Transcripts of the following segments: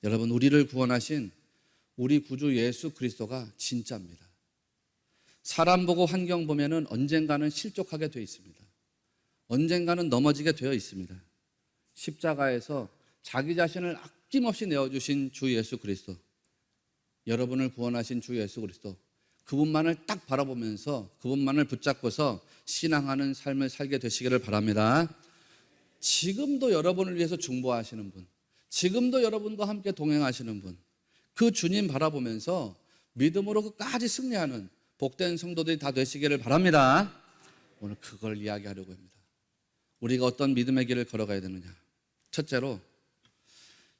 여러분, 우리를 구원하신 우리 구주 예수 그리스도가 진짜입니다. 사람 보고 환경 보면은 언젠가는 실족하게 되어 있습니다. 언젠가는 넘어지게 되어 있습니다. 십자가에서 자기 자신을 아낌없이 내어주신 주 예수 그리스도, 여러분을 구원하신 주 예수 그리스도, 그분만을 딱 바라보면서 그분만을 붙잡고서 신앙하는 삶을 살게 되시기를 바랍니다. 지금도 여러분을 위해서 중보하시는 분, 지금도 여러분과 함께 동행하시는 분, 그 주님 바라보면서 믿음으로 끝까지 승리하는 복된 성도들이 다 되시기를 바랍니다. 오늘 그걸 이야기하려고 합니다. 우리가 어떤 믿음의 길을 걸어가야 되느냐. 첫째로,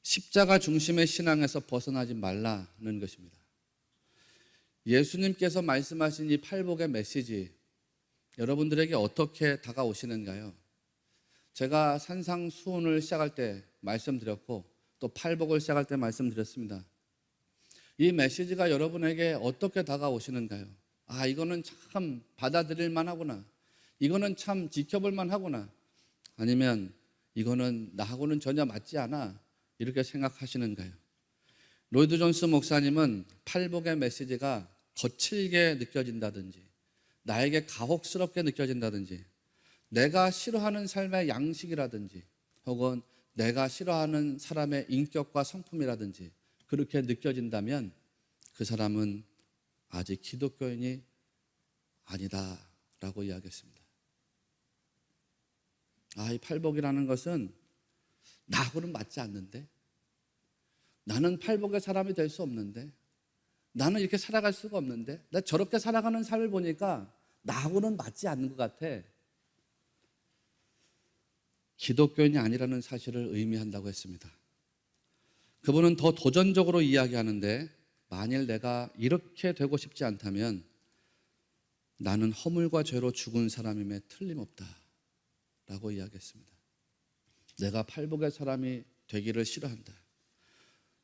십자가 중심의 신앙에서 벗어나지 말라는 것입니다. 예수님께서 말씀하신 이 팔복의 메시지, 여러분들에게 어떻게 다가오시는가요? 제가 산상수훈을 시작할 때 말씀드렸고, 또 팔복을 시작할 때 말씀드렸습니다. 이 메시지가 여러분에게 어떻게 다가오시는가요? 아, 이거는 참 받아들일 만하구나, 이거는 참 지켜볼 만하구나, 아니면 이거는 나하고는 전혀 맞지 않아, 이렇게 생각하시는가요? 로이드 존스 목사님은 팔복의 메시지가 거칠게 느껴진다든지, 나에게 가혹스럽게 느껴진다든지, 내가 싫어하는 삶의 양식이라든지, 혹은 내가 싫어하는 사람의 인격과 성품이라든지 그렇게 느껴진다면 그 사람은 아직 기독교인이 아니다라고 이야기했습니다. 아, 이 팔복이라는 것은 나하고는 맞지 않는데, 나는 팔복의 사람이 될 수 없는데, 나는 이렇게 살아갈 수가 없는데, 나 저렇게 살아가는 삶을 보니까 나하고는 맞지 않는 것 같아. 기독교인이 아니라는 사실을 의미한다고 했습니다. 그분은 더 도전적으로 이야기하는데, 만일 내가 이렇게 되고 싶지 않다면 나는 허물과 죄로 죽은 사람임에 틀림없다 라고 이야기했습니다. 내가 팔복의 사람이 되기를 싫어한다,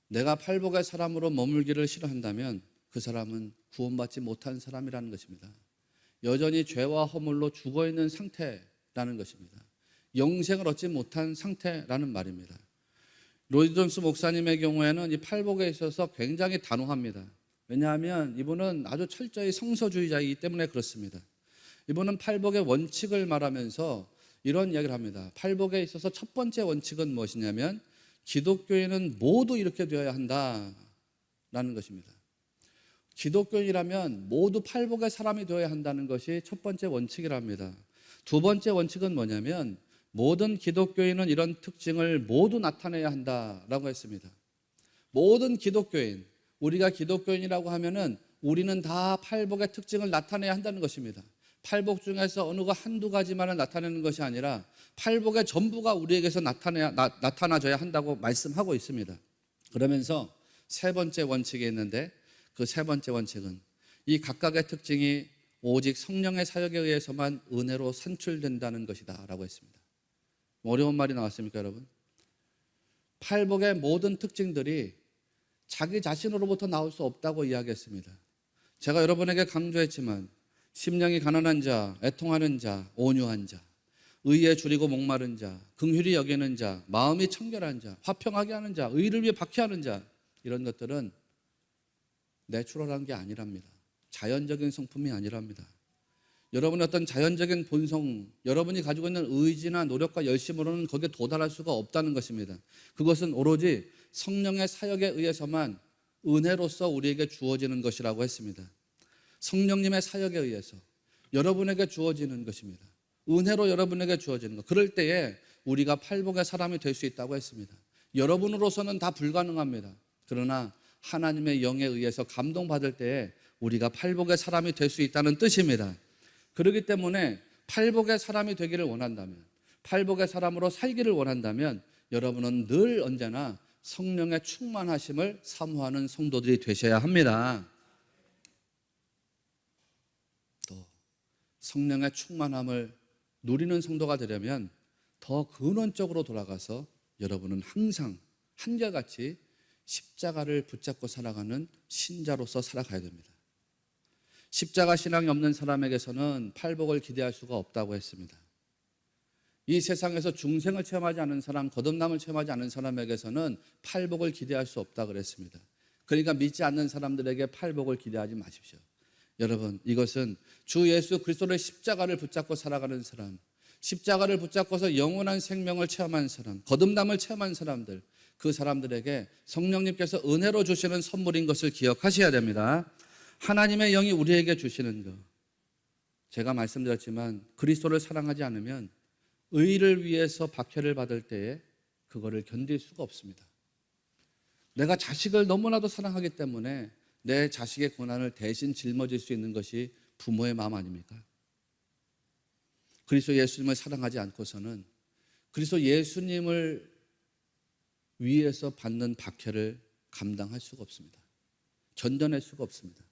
내가 팔복의 사람으로 머물기를 싫어한다면 그 사람은 구원받지 못한 사람이라는 것입니다. 여전히 죄와 허물로 죽어있는 상태라는 것입니다. 영생을 얻지 못한 상태라는 말입니다. 로이드 존스 목사님의 경우에는 이 팔복에 있어서 굉장히 단호합니다. 왜냐하면 이분은 아주 철저히 성서주의자이기 때문에 그렇습니다. 이분은 팔복의 원칙을 말하면서 이런 이야기를 합니다. 팔복에 있어서 첫 번째 원칙은 무엇이냐면 기독교인은 모두 이렇게 되어야 한다라는 것입니다. 기독교인이라면 모두 팔복의 사람이 되어야 한다는 것이 첫 번째 원칙이랍니다. 두 번째 원칙은 뭐냐면 모든 기독교인은 이런 특징을 모두 나타내야 한다라고 했습니다. 모든 기독교인, 우리가 기독교인이라고 하면은 우리는 다 팔복의 특징을 나타내야 한다는 것입니다. 팔복 중에서 어느 거 한두 가지만을 나타내는 것이 아니라 팔복의 전부가 우리에게서 나타나줘야 한다고 말씀하고 있습니다. 그러면서 세 번째 원칙이 있는데, 그 세 번째 원칙은 이 각각의 특징이 오직 성령의 사역에 의해서만 은혜로 산출된다는 것이다 라고 했습니다. 어려운 말이 나왔습니까, 여러분? 팔복의 모든 특징들이 자기 자신으로부터 나올 수 없다고 이야기했습니다. 제가 여러분에게 강조했지만 심령이 가난한 자, 애통하는 자, 온유한 자, 의에 줄이고 목마른 자, 긍휼히 여기는 자, 마음이 청결한 자, 화평하게 하는 자, 의를 위해 박해하는 자, 이런 것들은 내추럴한 게 아니랍니다. 자연적인 성품이 아니랍니다. 여러분의 어떤 자연적인 본성, 여러분이 가지고 있는 의지나 노력과 열심으로는 거기에 도달할 수가 없다는 것입니다. 그것은 오로지 성령의 사역에 의해서만 은혜로서 우리에게 주어지는 것이라고 했습니다. 성령님의 사역에 의해서 여러분에게 주어지는 것입니다. 은혜로 여러분에게 주어지는 것. 그럴 때에 우리가 팔복의 사람이 될 수 있다고 했습니다. 여러분으로서는 다 불가능합니다. 그러나 하나님의 영에 의해서 감동받을 때에 우리가 팔복의 사람이 될 수 있다는 뜻입니다. 그렇기 때문에 팔복의 사람이 되기를 원한다면, 팔복의 사람으로 살기를 원한다면 여러분은 늘 언제나 성령의 충만하심을 사모하는 성도들이 되셔야 합니다. 또 성령의 충만함을 누리는 성도가 되려면 더 근원적으로 돌아가서 여러분은 항상 한결같이 십자가를 붙잡고 살아가는 신자로서 살아가야 됩니다. 십자가 신앙이 없는 사람에게서는 팔복을 기대할 수가 없다고 했습니다. 이 세상에서 중생을 체험하지 않은 사람, 거듭남을 체험하지 않은 사람에게서는 팔복을 기대할 수 없다 그랬습니다. 그러니까 믿지 않는 사람들에게 팔복을 기대하지 마십시오. 여러분, 이것은 주 예수 그리스도의 십자가를 붙잡고 살아가는 사람, 십자가를 붙잡고서 영원한 생명을 체험한 사람, 거듭남을 체험한 사람들, 그 사람들에게 성령님께서 은혜로 주시는 선물인 것을 기억하셔야 됩니다. 하나님의 영이 우리에게 주시는 것. 제가 말씀드렸지만 그리스도를 사랑하지 않으면 의를 위해서 박해를 받을 때에 그거를 견딜 수가 없습니다. 내가 자식을 너무나도 사랑하기 때문에 내 자식의 고난을 대신 짊어질 수 있는 것이 부모의 마음 아닙니까? 그리스도 예수님을 사랑하지 않고서는 그리스도 예수님을 위해서 받는 박해를 감당할 수가 없습니다. 견뎌낼 수가 없습니다.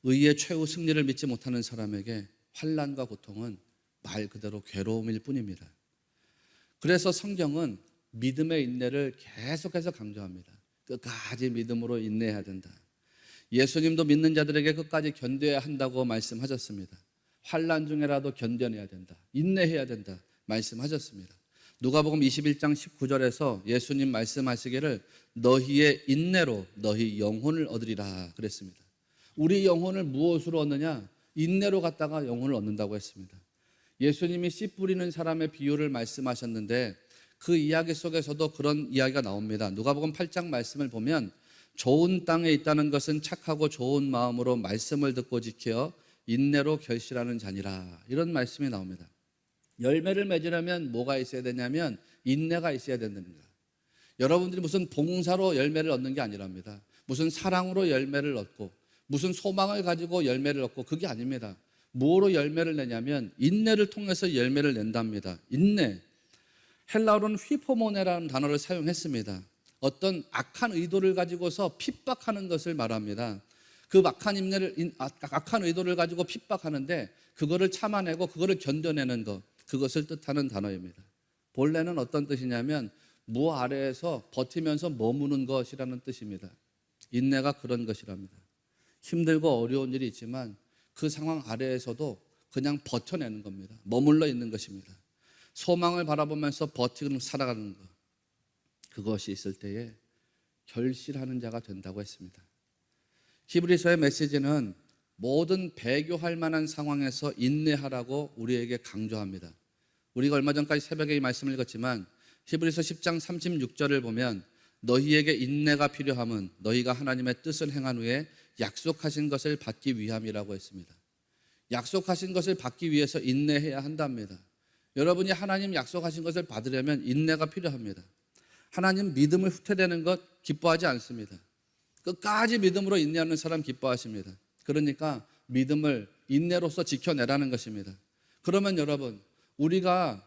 의의 최후 승리를 믿지 못하는 사람에게 환난과 고통은 말 그대로 괴로움일 뿐입니다. 그래서 성경은 믿음의 인내를 계속해서 강조합니다. 끝까지 믿음으로 인내해야 된다. 예수님도 믿는 자들에게 끝까지 견뎌야 한다고 말씀하셨습니다. 환난 중에라도 견뎌내야 된다. 인내해야 된다. 말씀하셨습니다. 누가복음 21장 19절에서 예수님 말씀하시기를 너희의 인내로 너희 영혼을 얻으리라 그랬습니다. 우리 영혼을 무엇으로 얻느냐? 인내로 갖다가 영혼을 얻는다고 했습니다. 예수님이 씨 뿌리는 사람의 비유를 말씀하셨는데 그 이야기 속에서도 그런 이야기가 나옵니다. 누가복음 8장 말씀을 보면 좋은 땅에 있다는 것은 착하고 좋은 마음으로 말씀을 듣고 지켜 인내로 결실하는 자니라, 이런 말씀이 나옵니다. 열매를 맺으려면 뭐가 있어야 되냐면 인내가 있어야 된답니다. 여러분들이 무슨 봉사로 열매를 얻는 게 아니랍니다. 무슨 사랑으로 열매를 얻고 무슨 소망을 가지고 열매를 얻고 그게 아닙니다. 뭐로 열매를 내냐면 인내를 통해서 열매를 낸답니다. 인내. 헬라어로는 휘포모네라는 단어를 사용했습니다. 어떤 악한 의도를 가지고서 핍박하는 것을 말합니다. 그 악한 의도를 가지고 핍박하는데 그거를 참아내고 그거를 견뎌내는 것, 그것을 뜻하는 단어입니다. 본래는 어떤 뜻이냐면 무 아래에서 버티면서 머무는 것이라는 뜻입니다. 인내가 그런 것이랍니다. 힘들고 어려운 일이 있지만 그 상황 아래에서도 그냥 버텨내는 겁니다. 머물러 있는 것입니다. 소망을 바라보면서 버티고 살아가는 것, 그것이 있을 때에 결실하는 자가 된다고 했습니다. 히브리서의 메시지는 모든 배교할 만한 상황에서 인내하라고 우리에게 강조합니다. 우리가 얼마 전까지 새벽에 이 말씀을 읽었지만 히브리서 10장 36절을 보면 너희에게 인내가 필요함은 너희가 하나님의 뜻을 행한 후에 약속하신 것을 받기 위함이라고 했습니다. 약속하신 것을 받기 위해서 인내해야 한답니다. 여러분이 하나님 약속하신 것을 받으려면 인내가 필요합니다. 하나님 믿음을 후퇴되는 것 기뻐하지 않습니다. 끝까지 믿음으로 인내하는 사람 기뻐하십니다. 그러니까 믿음을 인내로서 지켜내라는 것입니다. 그러면 여러분, 우리가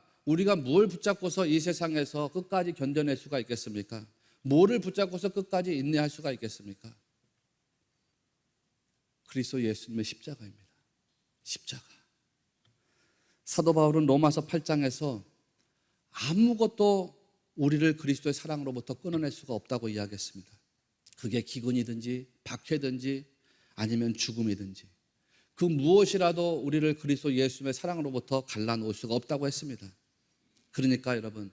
뭘 붙잡고서 이 세상에서 끝까지 견뎌낼 수가 있겠습니까? 뭐를 붙잡고서 끝까지 인내할 수가 있겠습니까? 그리스도 예수님의 십자가입니다. 십자가. 사도 바울은 로마서 8장에서 아무것도 우리를 그리스도의 사랑으로부터 끊어낼 수가 없다고 이야기했습니다. 그게 기근이든지 박해든지 아니면 죽음이든지 그 무엇이라도 우리를 그리스도 예수님의 사랑으로부터 갈라놓을 수가 없다고 했습니다. 그러니까 여러분,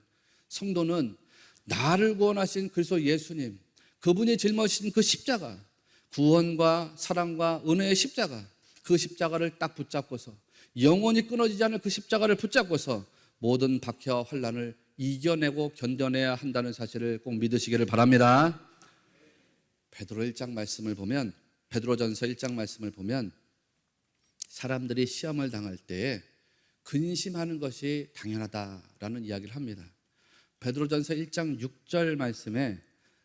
성도는 나를 구원하신 그리스도 예수님, 그분이 짊어지신 그 십자가, 구원과 사랑과 은혜의 십자가, 그 십자가를 딱 붙잡고서 영원히 끊어지지 않을 그 십자가를 붙잡고서 모든 박해와 환난을 이겨내고 견뎌내야 한다는 사실을 꼭 믿으시기를 바랍니다. 베드로전서 1장 말씀을 보면 사람들이 시험을 당할 때에 근심하는 것이 당연하다라는 이야기를 합니다. 베드로전서 1장 6절 말씀에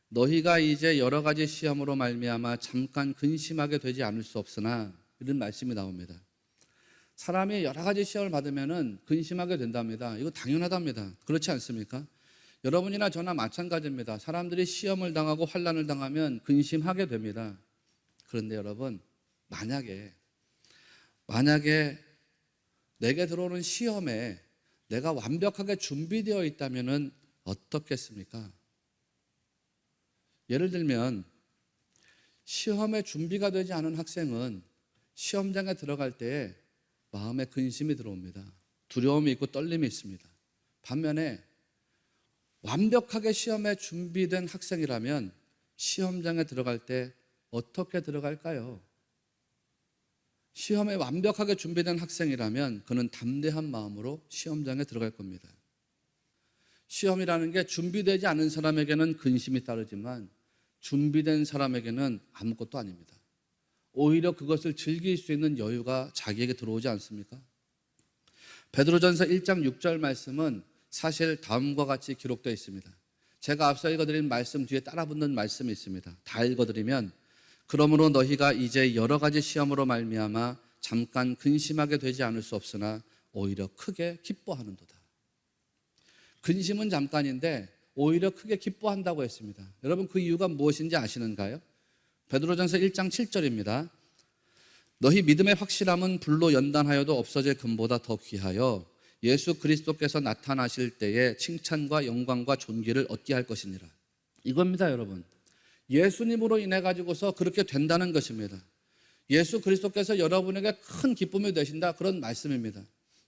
너희가 이제 여러 가지 시험으로 말미암아 잠깐 근심하게 되지 않을 수 없으나, 이런 말씀이 나옵니다. 사람이 여러 가지 시험을 받으면 근심하게 된답니다. 이거 당연하답니다. 그렇지 않습니까? 여러분이나 저나 마찬가지입니다. 사람들이 시험을 당하고 환난을 당하면 근심하게 됩니다. 그런데 여러분, 만약에 내게 들어오는 시험에 내가 완벽하게 준비되어 있다면 어떻겠습니까? 예를 들면 시험에 준비가 되지 않은 학생은 시험장에 들어갈 때 마음에 근심이 들어옵니다. 두려움이 있고 떨림이 있습니다. 반면에 완벽하게 시험에 준비된 학생이라면 시험장에 들어갈 때 어떻게 들어갈까요? 시험에 완벽하게 준비된 학생이라면 그는 담대한 마음으로 시험장에 들어갈 겁니다. 시험이라는 게 준비되지 않은 사람에게는 근심이 따르지만 준비된 사람에게는 아무것도 아닙니다. 오히려 그것을 즐길 수 있는 여유가 자기에게 들어오지 않습니까? 베드로전서 1장 6절 말씀은 사실 다음과 같이 기록되어 있습니다. 제가 앞서 읽어드린 말씀 뒤에 따라붙는 말씀이 있습니다. 다 읽어드리면, 그러므로 너희가 이제 여러 가지 시험으로 말미암아 잠깐 근심하게 되지 않을 수 없으나 오히려 크게 기뻐하는도다. 근심은 잠깐인데 오히려 크게 기뻐한다고 했습니다. 여러분, 그 이유가 무엇인지 아시는가요? 베드로전서 1장 7절입니다. 너희 믿음의 확실함은 불로 연단하여도 없어질 금보다 더 귀하여 예수 그리스도께서 나타나실 때에 칭찬과 영광과 존귀를 얻게 할 것이니라. 이겁니다, 여러분. 예수님으로 인해 가지고서 그렇게 된다는 것입니다. 예수 그리스도께서 여러분에게 큰 기쁨이 되신다, 그런 말씀입니다.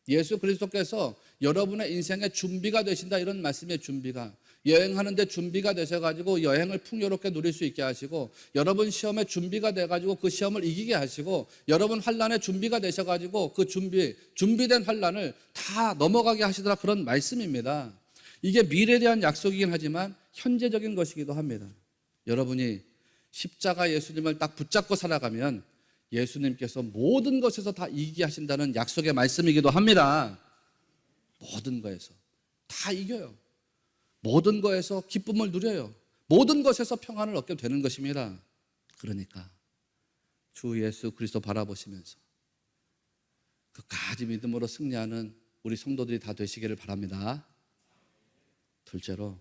예수 그리스도께서 여러분의 인생의 준비가 되신다, 이런 말씀의 준비가. 여행하는데 준비가 되셔가지고 여행을 풍요롭게 누릴 수 있게 하시고, 여러분 시험에 준비가 돼가지고 그 시험을 이기게 하시고, 여러분 환난에 준비가 되셔가지고 그 준비된 환난을 다 넘어가게 하시더라, 그런 말씀입니다. 이게 미래에 대한 약속이긴 하지만 현재적인 것이기도 합니다. 여러분이 십자가 예수님을 딱 붙잡고 살아가면 예수님께서 모든 것에서 다 이기게 하신다는 약속의 말씀이기도 합니다. 모든 것에서 다 이겨요. 모든 것에서 기쁨을 누려요. 모든 것에서 평안을 얻게 되는 것입니다. 그러니까 주 예수 그리스도 바라보시면서 끝까지 믿음으로 승리하는 우리 성도들이 다 되시기를 바랍니다. 둘째로,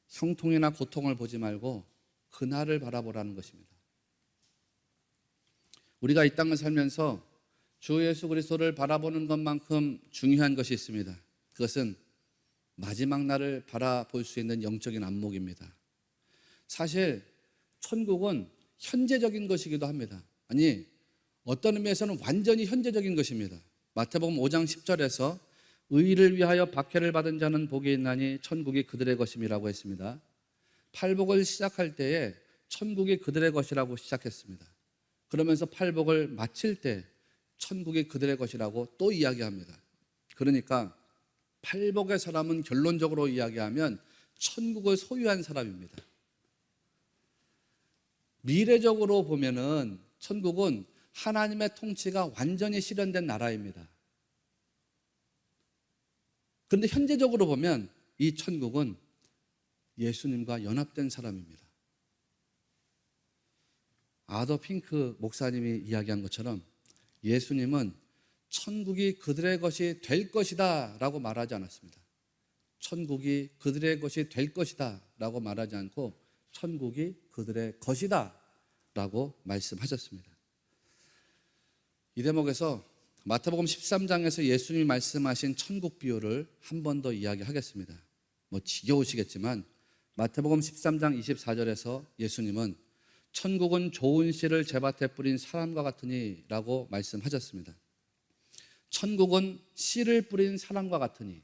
형통이나 고통을 보지 말고 그날을 바라보라는 것입니다. 우리가 이 땅을 살면서 주 예수 그리스도를 바라보는 것만큼 중요한 것이 있습니다. 그것은 마지막 날을 바라볼 수 있는 영적인 안목입니다. 사실 천국은 현재적인 것이기도 합니다. 아니, 어떤 의미에서는 완전히 현재적인 것입니다. 마태복음 5장 10절에서 의를 위하여 박해를 받은 자는 복이 있나니 천국이 그들의 것임이라고 했습니다. 팔복을 시작할 때에 천국이 그들의 것이라고 시작했습니다. 그러면서 팔복을 마칠 때 천국이 그들의 것이라고 또 이야기합니다. 그러니까 팔복의 사람은 결론적으로 이야기하면 천국을 소유한 사람입니다. 미래적으로 보면은 천국은 하나님의 통치가 완전히 실현된 나라입니다. 그런데 현재적으로 보면 이 천국은 예수님과 연합된 사람입니다. 아더 핑크 목사님이 이야기한 것처럼 예수님은 천국이 그들의 것이 될 것이다 라고 말하지 않았습니다. 천국이 그들의 것이 될 것이다 라고 말하지 않고 천국이 그들의 것이다 라고 말씀하셨습니다. 이 대목에서 마태복음 13장에서 예수님이 말씀하신 천국 비유를 한 번 더 이야기하겠습니다. 지겨우시겠지만 마태복음 13장 24절에서 예수님은 천국은 좋은 씨를 제밭에 뿌린 사람과 같으니 라고 말씀하셨습니다. 천국은 씨를 뿌린 사람과 같으니,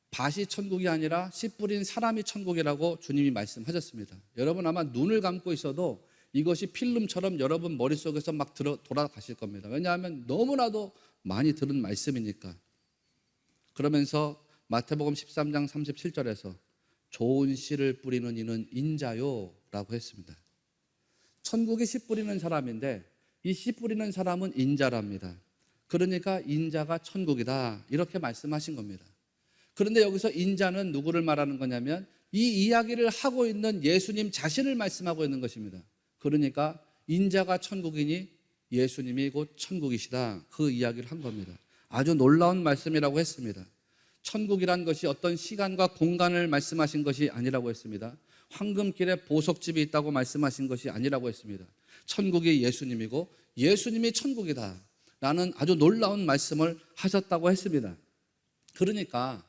밭이 천국이 아니라 씨 뿌린 사람이 천국이라고 주님이 말씀하셨습니다. 여러분 아마 눈을 감고 있어도 이것이 필름처럼 여러분 머릿속에서 막 돌아가실 겁니다. 왜냐하면 너무나도 많이 들은 말씀이니까. 그러면서 마태복음 13장 37절에서 좋은 씨를 뿌리는 이는 인자요 라고 했습니다. 천국이 씨 뿌리는 사람인데 이 씨 뿌리는 사람은 인자랍니다. 그러니까 인자가 천국이다 이렇게 말씀하신 겁니다. 그런데 여기서 인자는 누구를 말하는 거냐면 이 이야기를 하고 있는 예수님 자신을 말씀하고 있는 것입니다. 그러니까 인자가 천국이니 예수님이 곧 천국이시다, 그 이야기를 한 겁니다. 아주 놀라운 말씀이라고 했습니다. 천국이란 것이 어떤 시간과 공간을 말씀하신 것이 아니라고 했습니다. 황금길에 보석집이 있다고 말씀하신 것이 아니라고 했습니다. 천국이 예수님이고 예수님이 천국이다 라는 아주 놀라운 말씀을 하셨다고 했습니다. 그러니까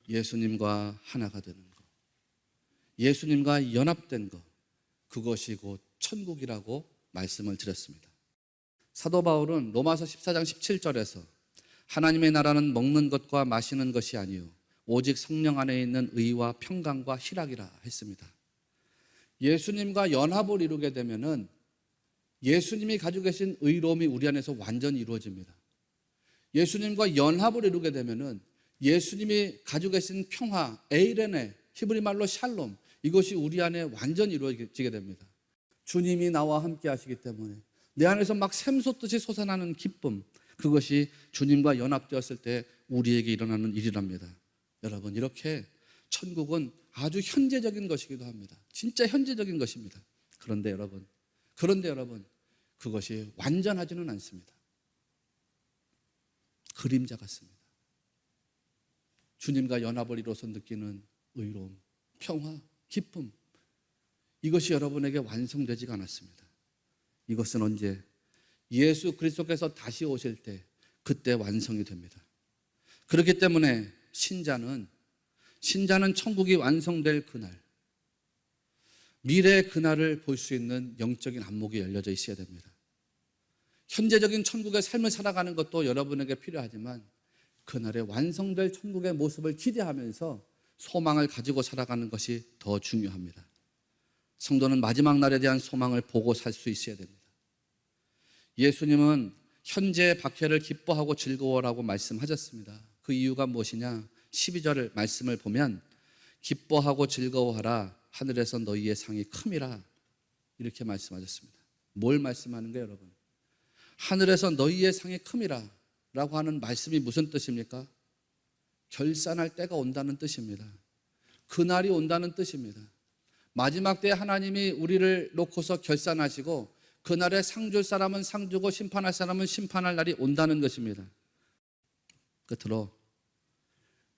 예수님과 하나가 되는 것, 예수님과 연합된 것, 그것이 곧 천국이라고 말씀을 드렸습니다. 사도 바울은 로마서 14장 17절에서 하나님의 나라는 먹는 것과 마시는 것이 아니요 오직 성령 안에 있는 의와 평강과 희락이라 했습니다. 예수님과 연합을 이루게 되면은 예수님이 가지고 계신 의로움이 우리 안에서 완전히 이루어집니다. 예수님과 연합을 이루게 되면은 예수님이 가지고 계신 평화, 에이레네, 히브리 말로 샬롬, 이것이 우리 안에 완전히 이루어지게 됩니다. 주님이 나와 함께 하시기 때문에 내 안에서 막 샘솟듯이 솟아나는 기쁨, 그것이 주님과 연합되었을 때 우리에게 일어나는 일이랍니다. 여러분, 이렇게 천국은 아주 현재적인 것이기도 합니다. 진짜 현재적인 것입니다. 그런데 여러분, 그것이 완전하지는 않습니다. 그림자 같습니다. 주님과 연합을 이루어서 느끼는 의로움, 평화, 기쁨, 이것이 여러분에게 완성되지가 않았습니다. 이것은 언제? 예수 그리스도께서 다시 오실 때, 그때 완성이 됩니다. 그렇기 때문에 신자는 천국이 완성될 그날, 미래의 그날을 볼 수 있는 영적인 안목이 열려져 있어야 됩니다. 현재적인 천국의 삶을 살아가는 것도 여러분에게 필요하지만 그날에 완성될 천국의 모습을 기대하면서 소망을 가지고 살아가는 것이 더 중요합니다. 성도는 마지막 날에 대한 소망을 보고 살 수 있어야 됩니다. 예수님은 현재의 박해를 기뻐하고 즐거워라고 말씀하셨습니다. 그 이유가 무엇이냐? 12절 말씀을 보면 기뻐하고 즐거워하라, 하늘에서 너희의 상이 큼이라, 이렇게 말씀하셨습니다. 뭘 말씀하는 거예요, 여러분? 하늘에서 너희의 상이 큼이라 라고 하는 말씀이 무슨 뜻입니까? 결산할 때가 온다는 뜻입니다. 그날이 온다는 뜻입니다. 마지막 때에 하나님이 우리를 놓고서 결산하시고 그날에 상 줄 사람은 상 주고 심판할 사람은 심판할 날이 온다는 것입니다. 끝으로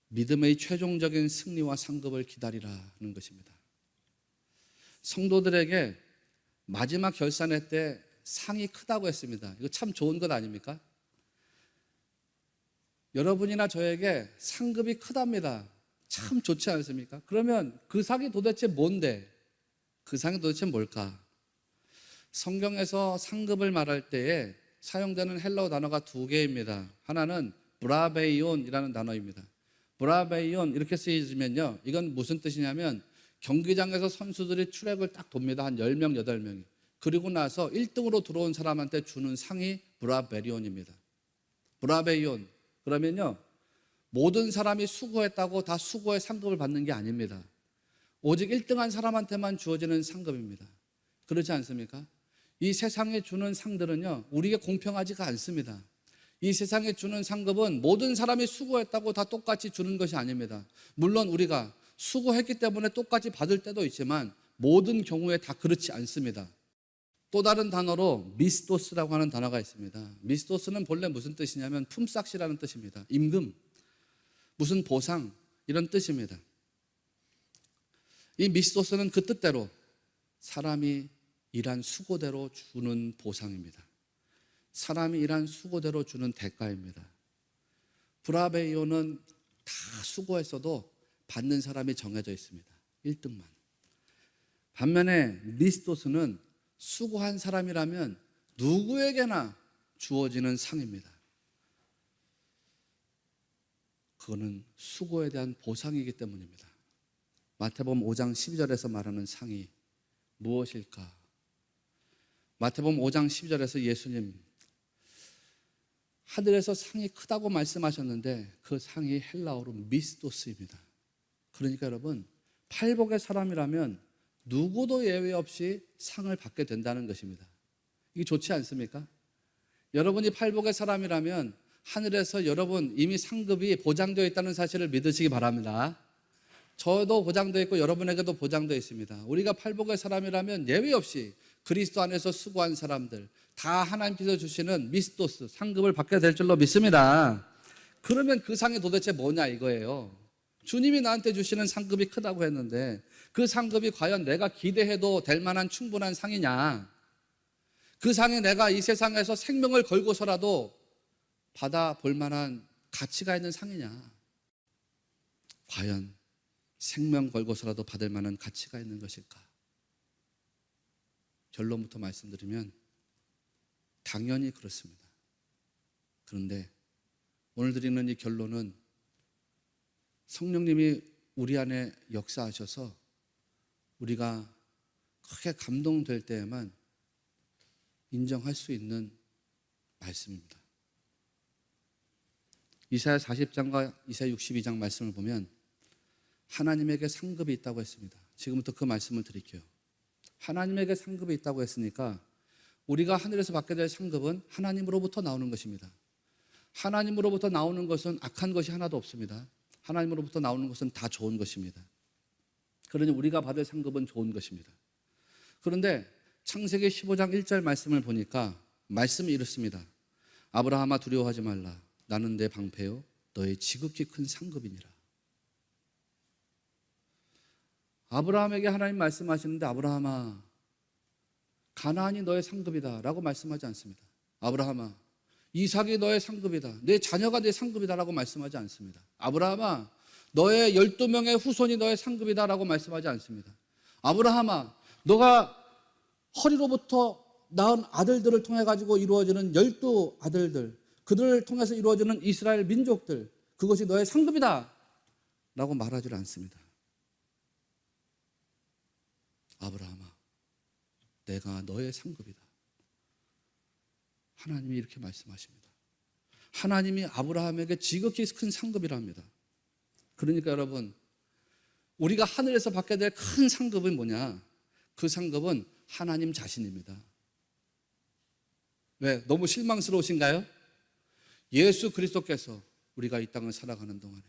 믿음의 최종적인 승리와 상급을 기다리라는 것입니다. 성도들에게 마지막 결산회 때 상이 크다고 했습니다. 이거 참 좋은 것 아닙니까? 여러분이나 저에게 상급이 크답니다. 참 좋지 않습니까? 그러면 그 상이 도대체 뭔데? 그 상이 도대체 뭘까? 성경에서 상급을 말할 때에 사용되는 헬라어 단어가 두 개입니다. 하나는 브라베이온이라는 단어입니다. 브라베이온 이렇게 쓰여지면요, 이건 무슨 뜻이냐면 경기장에서 선수들이 트랙을 딱 돕니다. 한 10명, 8명이. 그리고 나서 1등으로 들어온 사람한테 주는 상이 브라베리온입니다. 브라베이온, 그러면요, 모든 사람이 수고했다고 다 수고의 상급을 받는 게 아닙니다. 오직 1등한 사람한테만 주어지는 상급입니다. 그렇지 않습니까? 이 세상에 주는 상들은요, 우리에게 공평하지가 않습니다. 이 세상에 주는 상급은 모든 사람이 수고했다고 다 똑같이 주는 것이 아닙니다. 물론 우리가 수고했기 때문에 똑같이 받을 때도 있지만 모든 경우에 다 그렇지 않습니다. 또 다른 단어로 미스토스라고 하는 단어가 있습니다. 미스토스는 본래 무슨 뜻이냐면 품삯이라는 뜻입니다. 임금, 무슨 보상, 이런 뜻입니다. 이 미스토스는 그 뜻대로 사람이 일한 수고대로 주는 보상입니다. 사람이 일한 수고대로 주는 대가입니다. 브라베이오는 다 수고했어도 받는 사람이 정해져 있습니다. 1등만. 반면에 미스토스는 수고한 사람이라면 누구에게나 주어지는 상입니다. 그거는 수고에 대한 보상이기 때문입니다. 마태복음 5장 12절에서 말하는 상이 무엇일까? 마태복음 5장 12절에서 예수님 하늘에서 상이 크다고 말씀하셨는데 그 상이 헬라어로 미스토스입니다. 그러니까 여러분, 팔복의 사람이라면 누구도 예외 없이 상을 받게 된다는 것입니다. 이게 좋지 않습니까? 여러분이 팔복의 사람이라면 하늘에서 여러분 이미 상급이 보장되어 있다는 사실을 믿으시기 바랍니다. 저도 보장되어 있고 여러분에게도 보장되어 있습니다. 우리가 팔복의 사람이라면 예외 없이 그리스도 안에서 수고한 사람들 다 하나님께서 주시는 미스토스 상급을 받게 될 줄로 믿습니다. 그러면 그 상이 도대체 뭐냐 이거예요. 주님이 나한테 주시는 상급이 크다고 했는데 그 상급이 과연 내가 기대해도 될 만한 충분한 상이냐? 그 상이 내가 이 세상에서 생명을 걸고서라도 받아볼 만한 가치가 있는 상이냐? 과연 생명 걸고서라도 받을 만한 가치가 있는 것일까? 결론부터 말씀드리면 당연히 그렇습니다. 그런데 오늘 드리는 이 결론은 성령님이 우리 안에 역사하셔서 우리가 크게 감동될 때에만 인정할 수 있는 말씀입니다. 이사야 40장과 이사야 62장 말씀을 보면 하나님에게 상급이 있다고 했습니다. 지금부터 그 말씀을 드릴게요. 하나님에게 상급이 있다고 했으니까 우리가 하늘에서 받게 될 상급은 하나님으로부터 나오는 것입니다. 하나님으로부터 나오는 것은 악한 것이 하나도 없습니다. 하나님으로부터 나오는 것은 다 좋은 것입니다. 그러니 우리가 받을 상급은 좋은 것입니다. 그런데 창세기 15장 1절 말씀을 보니까 말씀이 이렇습니다. 아브라함아 두려워하지 말라. 나는 내 방패요 너의 지극히 큰 상급이니라. 아브라함에게 하나님 말씀하시는데 아브라함아 가나안이 너의 상급이다 라고 말씀하지 않습니다. 아브라함아 이삭이 너의 상급이다. 내 자녀가 내 상급이다 라고 말씀하지 않습니다. 아브라함아 너의 12명의 후손이 너의 상급이다 라고 말씀하지 않습니다. 아브라함아 너가 허리로부터 낳은 아들들을 통해 가지고 이루어지는 12아들들 그들을 통해서 이루어지는 이스라엘 민족들 그것이 너의 상급이다 라고 말하지 않습니다. 아브라함아 내가 너의 상급이다. 하나님이 이렇게 말씀하십니다. 하나님이 아브라함에게 지극히 큰 상급이랍니다. 그러니까 여러분 우리가 하늘에서 받게 될 큰 상급은 뭐냐? 그 상급은 하나님 자신입니다. 왜? 너무 실망스러우신가요? 예수 그리스도께서 우리가 이 땅을 살아가는 동안에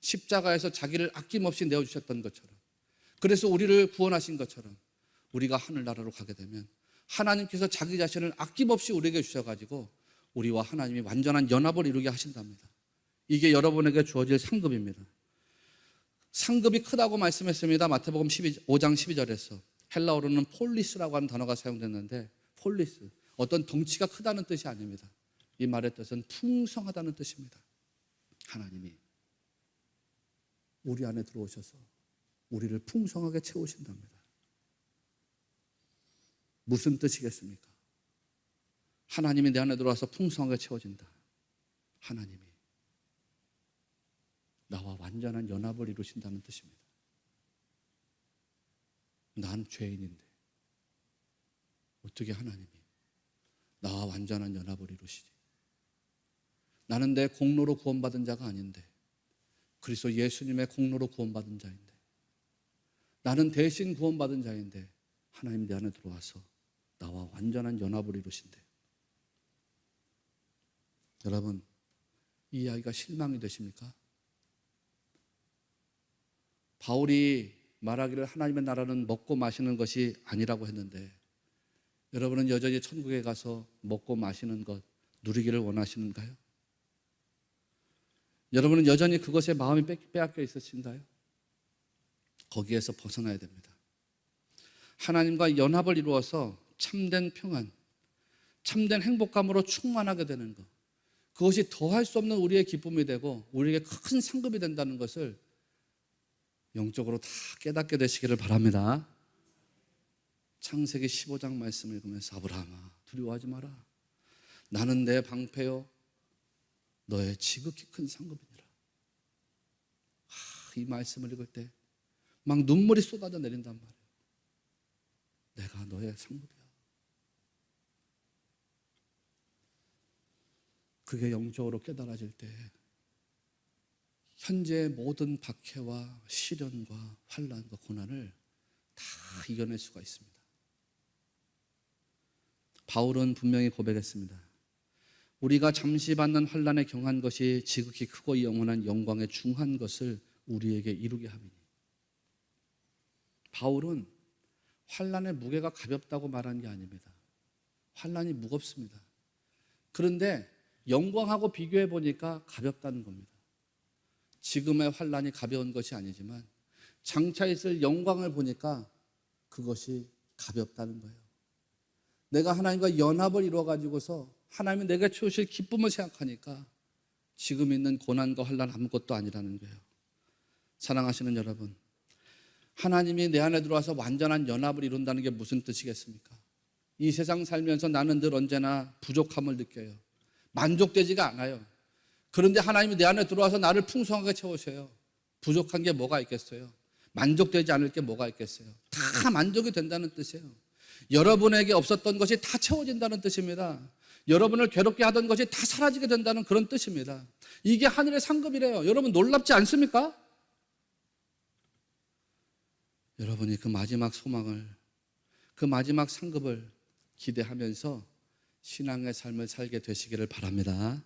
십자가에서 자기를 아낌없이 내어주셨던 것처럼 그래서 우리를 구원하신 것처럼 우리가 하늘나라로 가게 되면 하나님께서 자기 자신을 아낌없이 우리에게 주셔가지고 우리와 하나님이 완전한 연합을 이루게 하신답니다. 이게 여러분에게 주어질 상급입니다. 상급이 크다고 말씀했습니다. 마태복음 5장 12절에서 헬라어로는 폴리스라고 하는 단어가 사용됐는데 폴리스, 어떤 덩치가 크다는 뜻이 아닙니다. 이 말의 뜻은 풍성하다는 뜻입니다. 하나님이 우리 안에 들어오셔서 우리를 풍성하게 채우신답니다. 무슨 뜻이겠습니까? 하나님이 내 안에 들어와서 풍성하게 채워진다. 하나님이 나와 완전한 연합을 이루신다는 뜻입니다. 난 죄인인데 어떻게 하나님이 나와 완전한 연합을 이루시지? 나는 내 공로로 구원받은 자가 아닌데 그리스도 예수님의 공로로 구원받은 자인데 나는 대신 구원받은 자인데 하나님 내 안에 들어와서 나와 완전한 연합을 이루신대. 여러분 이 이야기가 실망이 되십니까? 바울이 말하기를 하나님의 나라는 먹고 마시는 것이 아니라고 했는데 여러분은 여전히 천국에 가서 먹고 마시는 것 누리기를 원하시는가요? 여러분은 여전히 그것에 마음이 빼앗겨 있으신가요? 거기에서 벗어나야 됩니다. 하나님과 연합을 이루어서 참된 평안, 참된 행복감으로 충만하게 되는 것, 그것이 더할 수 없는 우리의 기쁨이 되고 우리에게 큰 상급이 된다는 것을 영적으로 다 깨닫게 되시기를 바랍니다. 창세기 15장 말씀을 읽으면서 아브라함아 두려워하지 마라. 나는 내 방패요 너의 지극히 큰 상급이니라. 이 말씀을 읽을 때 막 눈물이 쏟아져 내린단 말이에요. 내가 너의 상급이야. 그게 영적으로 깨달아질 때 현재의 모든 박해와 시련과 환난과 고난을 다 이겨낼 수가 있습니다. 바울은 분명히 고백했습니다. 우리가 잠시 받는 환난에 경한 것이 지극히 크고 영원한 영광에 중한 것을 우리에게 이루게 함이니. 바울은 환난의 무게가 가볍다고 말한 게 아닙니다. 환난이 무겁습니다. 그런데 영광하고 비교해 보니까 가볍다는 겁니다. 지금의 환난이 가벼운 것이 아니지만 장차 있을 영광을 보니까 그것이 가볍다는 거예요. 내가 하나님과 연합을 이루어 가지고서 하나님이 내게 주실 기쁨을 생각하니까 지금 있는 고난과 환난 아무것도 아니라는 거예요. 사랑하시는 여러분, 하나님이 내 안에 들어와서 완전한 연합을 이룬다는 게 무슨 뜻이겠습니까? 이 세상 살면서 나는 늘 언제나 부족함을 느껴요. 만족되지가 않아요. 그런데 하나님이 내 안에 들어와서 나를 풍성하게 채우세요. 부족한 게 뭐가 있겠어요? 만족되지 않을 게 뭐가 있겠어요? 다 만족이 된다는 뜻이에요. 여러분에게 없었던 것이 다 채워진다는 뜻입니다. 여러분을 괴롭게 하던 것이 다 사라지게 된다는 그런 뜻입니다. 이게 하늘의 상급이래요. 여러분 놀랍지 않습니까? 여러분이 그 마지막 소망을, 그 마지막 상급을 기대하면서 신앙의 삶을 살게 되시기를 바랍니다.